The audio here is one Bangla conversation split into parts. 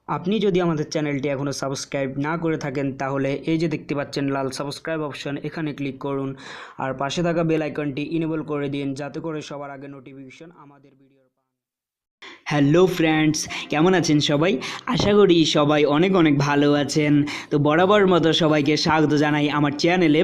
আপনি যদি আমাদের চ্যানেলটি এখনও সাবস্ক্রাইব না করে থাকেন তাহলে এই যে দেখতে পাচ্ছেন লাল সাবস্ক্রাইব অপশন, এখানে ক্লিক করুন আর পাশে থাকা বেল আইকনটি ইনেবল করে দিন যাতে করে সবার আগে নোটিফিকেশন আমাদের ভিডিওর। হ্যালো ফ্রেন্ডস, কেমন আছেন সবাই? আশা করি সবাই অনেক অনেক ভালো আছেন। তো বরাবর মতো সবাইকে স্বাগত জানাই আমার চ্যানেলে।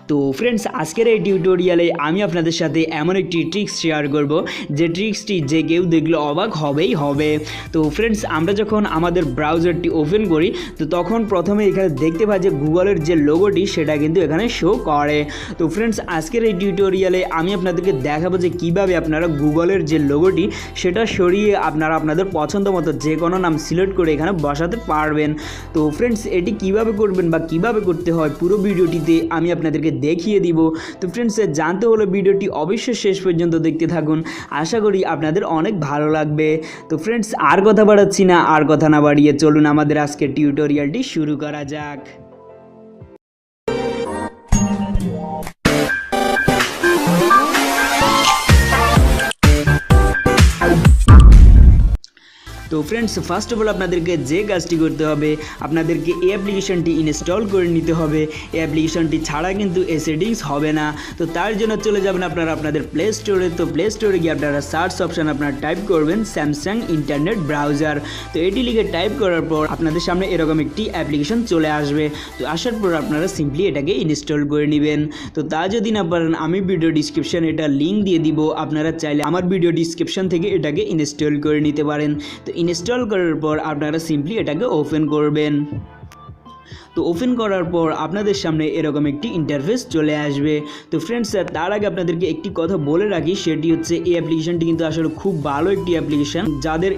তো ফ্রেন্ডস, আজকের এই টিউটোরিয়ালে আমি আপনাদের সাথে এমন একটি ট্রিক্স শেয়ার করব যে ট্রিক্সটি যে কেউ দেখলে অবাক হবেই হবে। তো ফ্রেন্ডস, আমরা যখন আমাদের ব্রাউজারটি ওপেন করি তো তখন প্রথমে এখানে দেখতে পাই যে গুগলের যে লোগোটি সেটা কিন্তু এখানে শো করে। তো ফ্রেন্ডস, আজকের এই টিউটোরিয়ালে আমি আপনাদেরকে দেখাবো যে কীভাবে আপনারা গুগলের যে লোগোটি সেটা সরিয়ে আপনারা আপনাদের পছন্দ মতো যে কোনো নাম সিলেক্ট করে এখানে বসাতে পারবেন। তো ফ্রেন্ডস, এটি কিভাবে করবেন বা কিভাবে করতে হয় পুরো ভিডিওটিতে আমি আপনাদেরকে দেখিয়ে দিব। তো ফ্রেন্ডস, জানতে হলে ভিডিওটি অবশ্যই শেষ পর্যন্ত দেখতে থাকুন, আশা করি আপনাদের অনেক ভালো লাগবে। তো ফ্রেন্ডস, আর কথা বাড়াচ্ছি না, আর কথা না বাড়িয়ে চলুন আমাদের আজকের টিউটোরিয়ালটি শুরু করা যাক। তো ফ্রেন্ডস, ফার্স্ট অফ অল আপনাদেরকে যে কাজটি করতে হবে, আপনাদেরকে এই অ্যাপ্লিকেশনটি ইনস্টল করে নিতে হবে। এই অ্যাপ্লিকেশনটি ছাড়া কিন্তু এই সেটিংস হবে না। তো তার জন্য চলে যাবেন আপনারা আপনাদের প্লে স্টোরে। তো প্লে স্টোরে গিয়ে আপনারা সার্চ অপশান আপনারা টাইপ করবেন স্যামসাং ইন্টারনেট ব্রাউজার। তো এটি লিখে টাইপ করার পর আপনাদের সামনে এরকম একটি অ্যাপ্লিকেশন চলে আসবে। তো আসার পর আপনারা সিম্পলি এটাকে ইনস্টল করে নেবেন। তো তা যদি না পারেন আমি ভিডিও ডিসক্রিপশানে এটা লিঙ্ক দিয়ে দিব, আপনারা চাইলে আমার ভিডিও ডিসক্রিপশান থেকে এটাকে ইনস্টল করে নিতে পারেন। তো ইনস্টল করার পর আপনারা সিম্পলি এটাকে ওপেন করবেন। তো ওপেন করার পর আপনাদের সামনে এরকম একটি ইন্টারফেস চলে আসবে। তো ফ্রেন্ডস, তার আগে আপনাদেরকে একটি কথা বলে রাখি, সেটি হচ্ছে এই অ্যাপ্লিকেশনটি কিন্তু আসলে খুব ভালো একটি অ্যাপ্লিকেশন। যাদের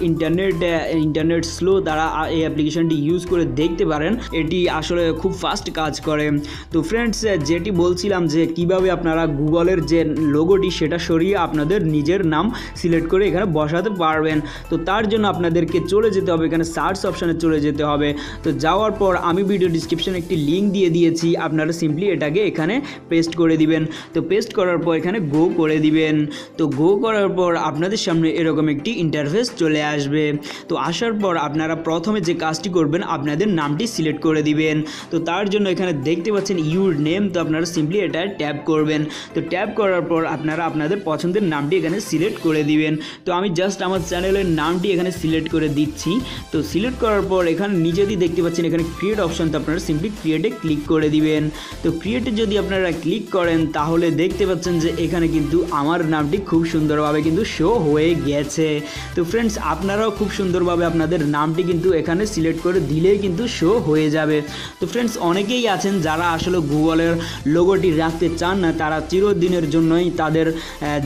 ইন্টারনেট স্লো তারা এই অ্যাপ্লিকেশনটি ইউজ করে দেখতে পারেন, এটি আসলে খুব ফাস্ট কাজ করে। তো ফ্রেন্ডস, যেটি বলছিলাম যে কিভাবে আপনারা গুগলের যে লোগোটি সেটা সরিয়ে আপনাদের নিজের নাম সিলেক্ট করে এখানে বসাতে পারবেন। তো তার জন্য আপনাদেরকে চলে যেতে হবে এখানে সার্চ অপশানে চলে যেতে হবে। তো যাওয়ার পর আমি ভিডিও ডিসক্রিপশনে একটি লিঙ্ক দিয়ে দিয়েছি, আপনারা সিম্পলি এটাকে এখানে পেস্ট করে দিবেন। তো পেস্ট করার পর এখানে গো করে দিবেন। তো গো করার পর আপনাদের সামনে এরকম একটি ইন্টারফেস চলে আসবে। তো আসার পর আপনারা প্রথমে যে কাজটি করবেন আপনাদের নামটি সিলেক্ট করে দিবেন। তো তার জন্য এখানে দেখতে পাচ্ছেন ইউর নেম, তো আপনারা সিম্পলি এটা ট্যাপ করবেন। তো ট্যাপ করার পর আপনারা আপনাদের পছন্দের নামটি এখানে সিলেক্ট করে দিবেন। তো আমি জাস্ট আমার চ্যানেলের নামটি এখানে সিলেক্ট করে দিচ্ছি। তো সিলেক্ট করার পর এখানে নিজেই দেখতে পাচ্ছেন এখানে ক্রিয়েট অপশন, তো আপনারা সিম্পলি ক্রিয়েটে ক্লিক করে দিবেন। তো ক্রিয়েটে যদি আপনারা ক্লিক করেন তাহলে দেখতে পাচ্ছেন যে এখানে কিন্তু আমার নামটি খুব সুন্দরভাবে কিন্তু শো হয়ে গেছে। তো ফ্রেন্ডস, আপনারাও খুব সুন্দরভাবে আপনাদের নামটি কিন্তু এখানে সিলেক্ট করে দিলেই কিন্তু শো হয়ে যাবে। তো ফ্রেন্ডস, অনেকেই আছেন যারা আসলে গুগলের লোগোটি রাখতে চান না, তারা চিরদিনের জন্যই তাদের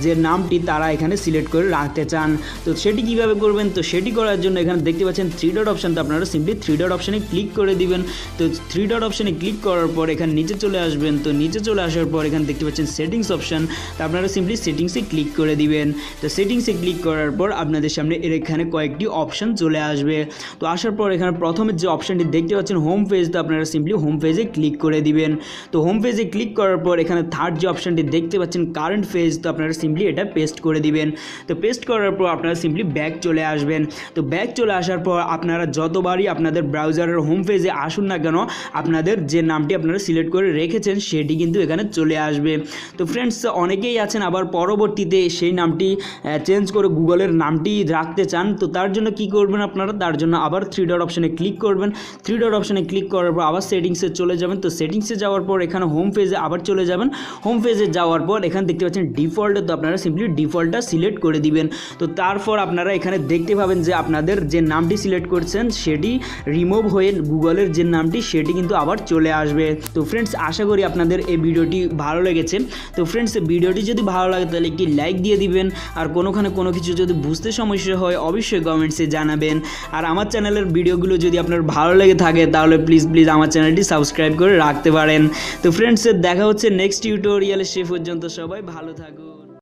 যে নামটি তারা এখানে সিলেক্ট করে রাখতে চান। তো সেটি কিভাবে করবেন? তো সেটি করার জন্য এখানে দেখতে পাচ্ছেন থ্রি ডট অপশান, তো আপনারা সিম্পলি থ্রি ডট অপশানে ক্লিক করে দিবেন। তো থ্রি ডট অপশানে ক্লিক করার পর এখানে নিচে চলে আসবেন। তো নিচে চলে আসার পর এখানে দেখতে পাচ্ছেন সেটিংস অপশান, তো আপনারা সিম্পলি সেটিংসে ক্লিক করে দিবেন। তো সেটিংসে ক্লিক করার পর আপনাদের সামনে এখানে কয়েকটি অপশান চলে আসবে। তো আসার পর এখানে প্রথমে যে অপশানটি দেখতে পাচ্ছেন হোম পেজ, তো আপনারা সিম্পলি হোম পেজে ক্লিক করে দিবেন। তো হোম পেজে ক্লিক করার পর এখানে থার্ড যে অপশানটি দেখতে পাচ্ছেন কারেন্ট পেজ, তো আপনারা সিম্পলি এটা পেস্ট করে দিবেন। তো পেস্ট করার পর আপনারা সিম্পলি ব্যাক চলে আসবেন। তো ব্যাক চলে আসার পর আপনারা যতবারই আপনাদের ব্রাউজারের হোম পেজে আসুন না কেন আপনাদের যে নামটি আপনারা সিলেক্ট করে রেখেছেন সেটি কিন্তু এখানে চলে আসবে। তো ফ্রেন্ডস, অনেকেই আছেন আবার পরবর্তীতে সেই নামটি চেঞ্জ করে গুগলের নামটি রাখতে চান। তো তার জন্য কি করবেন আপনারা? তার জন্য আবার থ্রি ডট অপশানে ক্লিক করবেন। থ্রি ডট অপশানে ক্লিক করার পর আবার সেটিংসে চলে যাবেন। তো সেটিংসে যাওয়ার পর এখানে হোম পেজে আবার চলে যাবেন। হোম পেজে যাওয়ার পর এখানে দেখতে পাচ্ছেন ডিফল্ট, তো আপনারা সিম্পলি ডিফল্টটা সিলেক্ট করে দিবেন। তো তারপর আপনারা এখানে দেখতে পাবেন যে আপনাদের যে নামটি সিলেক্ট করছেন সেটি রিমুভ হয়ে গুগলের যে নামটি সেটি কিন্তু আবার চলে আসবে। তো ফ্রেন্ডস, আশা করি আপনাদের এই ভিডিওটি ভালো লেগেছে। তো ফ্রেন্ডস, ভিডিওটি যদি ভালো লাগে তাহলে একটি লাইক দিয়ে দিবেন। আর কোনোখানে কোনো কিছু যদি বুঝতে সমস্যা হয় অবশ্যই কমেন্টসে জানাবেন। আর আমার চ্যানেলের ভিডিওগুলো যদি আপনার ভালো লেগে থাকে তাহলে প্লিজ আমার চ্যানেলটি সাবস্ক্রাইব করে রাখতে পারেন। তো ফ্রেন্ডস, দেখা হচ্ছে নেক্সট টিউটোরিয়ালে। সে পর্যন্ত সবাই ভালো থাকুন।